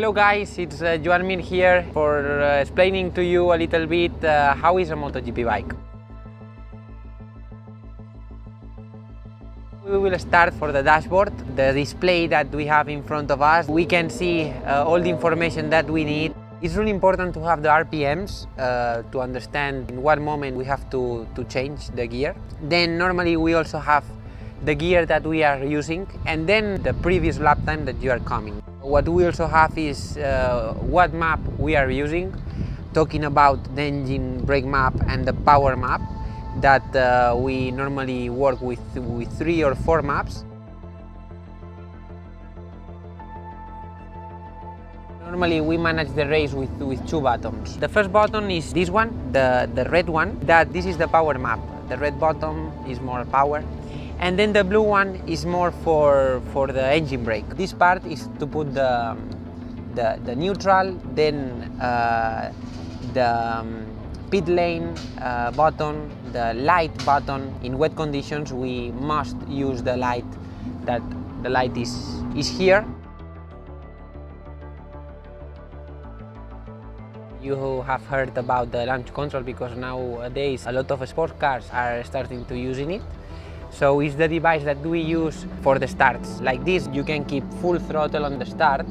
Hello guys, it's Joan here for explaining to you a little bit how is a MotoGP bike. We will start for the dashboard, the display that we have in front of us. We can see all the information that we need. It's really important to have the RPMs to understand in what moment we have to change the gear. Then normally we also have the gear that we are using and then the previous lap time that you are coming. What we also have is what map we are using, talking about the engine brake map and the power map that we normally work with 3 or 4 maps. Normally we manage the race with 2 buttons. The first button is this one, the red one, this is the power map. The red button is more power. And then the blue one is more for the engine brake. This part is to put the neutral, then the pit lane button, the light button. In wet conditions we must use the light, that the light is here. You have heard about the launch control because nowadays a lot of sports cars are starting to using it. So it's the device that we use for the starts. Like this, you can keep full throttle on the start,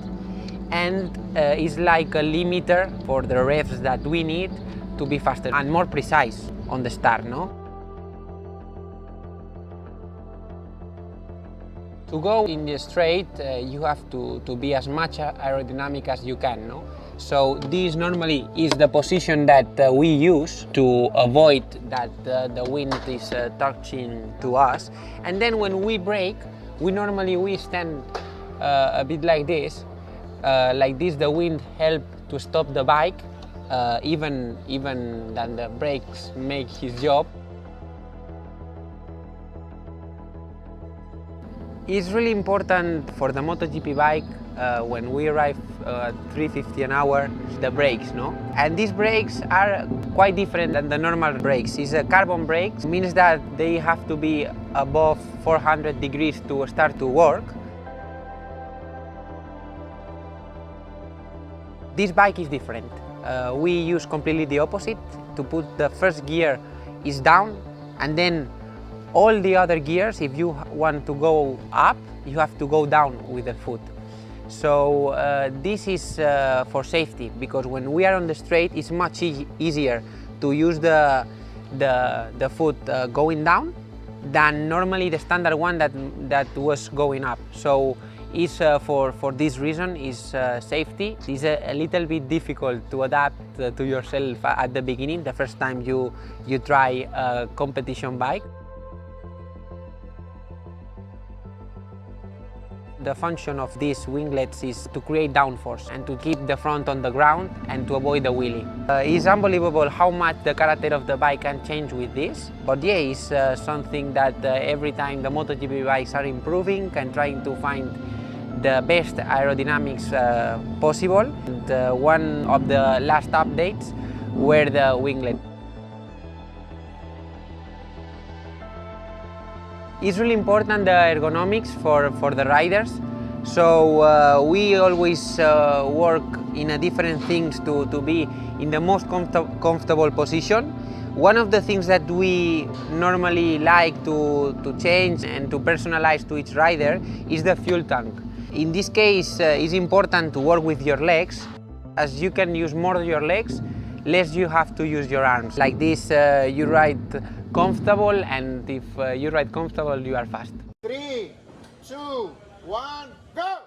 and it's like a limiter for the revs that we need to be faster and more precise on the start, no? To go in the straight, you have to be as much aerodynamic as you can, no? So this normally is the position that we use to avoid that the wind is touching to us. And then when we brake, we stand a bit like this. The wind helps to stop the bike, even that the brakes make his job. It's really important for the MotoGP bike when we arrive at 350 an hour, the brakes, no? And these brakes are quite different than the normal brakes. It's a carbon brake, means that they have to be above 400 degrees to start to work. This bike is different. We use completely the opposite. To put the first gear is down, and then all the other gears, if you want to go up, you have to go down with the foot. So this is for safety, because when we are on the straight, it's much easier to use the foot going down than normally the standard one that was going up. So it's for this reason is safety. It's a little bit difficult to adapt to yourself at the beginning, the first time you try a competition bike. The function of these winglets is to create downforce and to keep the front on the ground and to avoid the wheelie. It's unbelievable how much the character of the bike can change with this. But yeah, it's something that every time the MotoGP bikes are improving and trying to find the best aerodynamics possible. And one of the last updates were the winglet. It's really important the ergonomics for the riders. So we always work in different things to be in the most comfortable position. One of the things that we normally like to change and to personalize to each rider is the fuel tank. In this case, it's important to work with your legs. As you can use more of your legs, less you have to use your arms. Like this, you ride comfortable, and if you ride comfortable, you are fast. 3, 2, 1, go!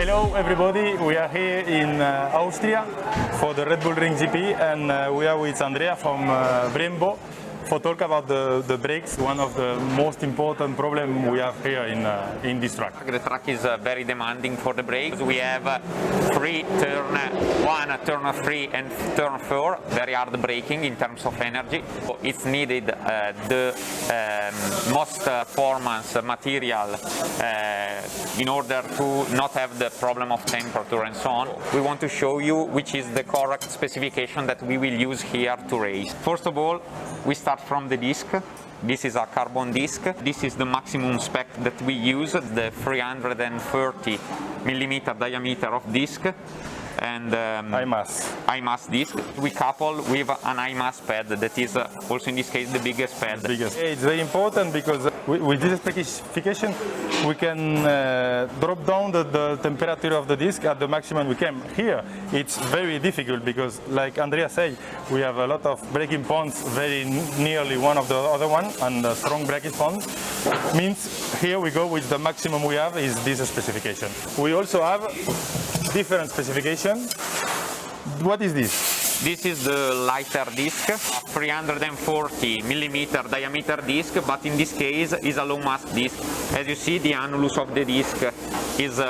Hello everybody, we are here in Austria for the Red Bull Ring GP, and we are with Andrea from Brembo for talk about the brakes, one of the most important problems we have here in this track. The track is very demanding for the brakes. We have free turn 1, turn 3 and turn 4, very hard braking in terms of energy. It's needed the most performance material in order to not have the problem of temperature and so on. We want to show you which is the correct specification that we will use here to race. First of all, we start from the disc. This is a carbon disc. This is the maximum spec that we use, the 330 millimeter diameter of disc, and IMAS disc. We couple with an IMAS pad that is also in this case the biggest pad. It's very important because with this specification we can drop down the temperature of the disc at the maximum we can. Here it's very difficult because, like Andrea said, we have a lot of braking points very nearly one of the other one, and the strong braking points means here we go with the maximum we have is this specification. We also have different specification. What is this? This is the lighter disc, 340 millimeter diameter disc, but in this case is a low mass disc. As you see, the annulus of the disc is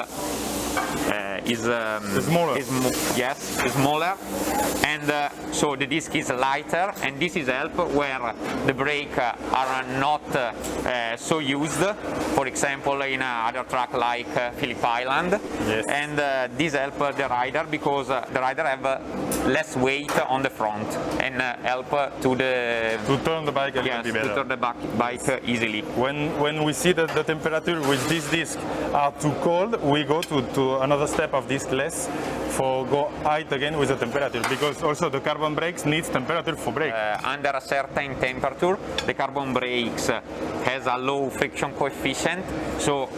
smaller, and so the disc is lighter, and this is help where the brake are not so used, for example in other track like Phillip Island. Yes. And this help the rider because the rider have less weight on the front and help to turn the bike a little bit better. To turn the bike easily. When we see that the temperature with this disc are too cold, we go to another step of disc less for go height again with the temperature, because also the carbon brakes needs temperature for brake. Under a certain temperature, the carbon brakes has a low friction coefficient, so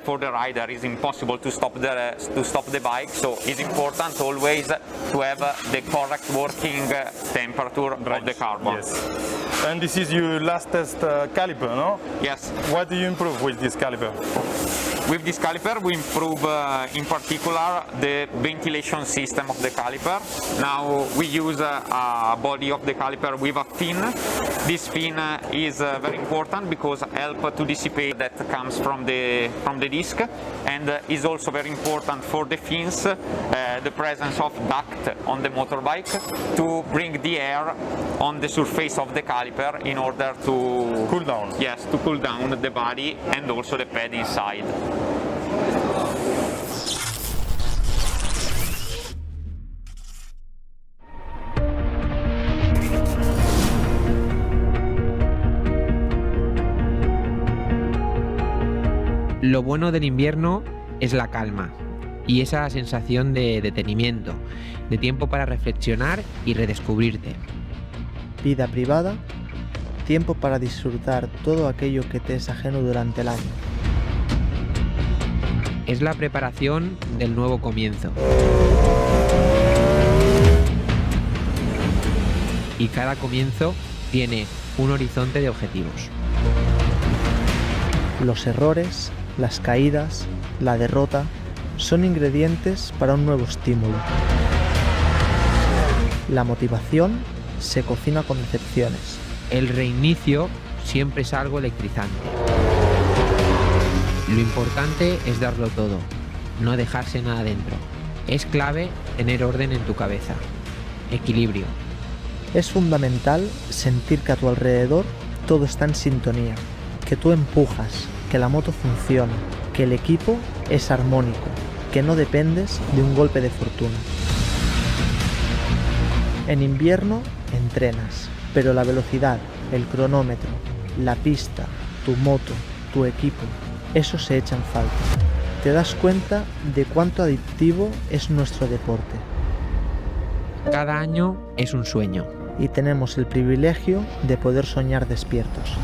for the rider it's impossible to stop the bike. So it's important always to have the correct working temperature of the carbon. Yes. And this is your last test caliper, no? Yes. What do you improve with this caliper? With this caliper we improve in particular the ventilation system of the caliper. Now we use a body of the caliper with a fin. This fin is very important because help to dissipate that comes from the disc, and is also very important for the fins the presence of duct on the motorbike to bring the air on the surface of the caliper in order to cool down. Yes, to cool down the body and also the pad inside. Lo bueno del invierno es la calma y esa sensación de detenimiento, de tiempo para reflexionar y redescubrirte. Vida privada, tiempo para disfrutar todo aquello que te es ajeno durante el año. Es la preparación del nuevo comienzo. Y cada comienzo tiene un horizonte de objetivos. Los errores, las caídas, la derrota son ingredientes para un nuevo estímulo. La motivación se cocina con decepciones. El reinicio siempre es algo electrizante. Lo importante es darlo todo, no dejarse nada dentro. Es clave tener orden en tu cabeza. Equilibrio. Es fundamental sentir que a tu alrededor todo está en sintonía, que tú empujas, que la moto funciona, que el equipo es armónico, que no dependes de un golpe de fortuna. En invierno entrenas, pero la velocidad, el cronómetro, la pista, tu moto, tu equipo, eso se echa en falta. Te das cuenta de cuánto adictivo es nuestro deporte. Cada año es un sueño. Y tenemos el privilegio de poder soñar despiertos.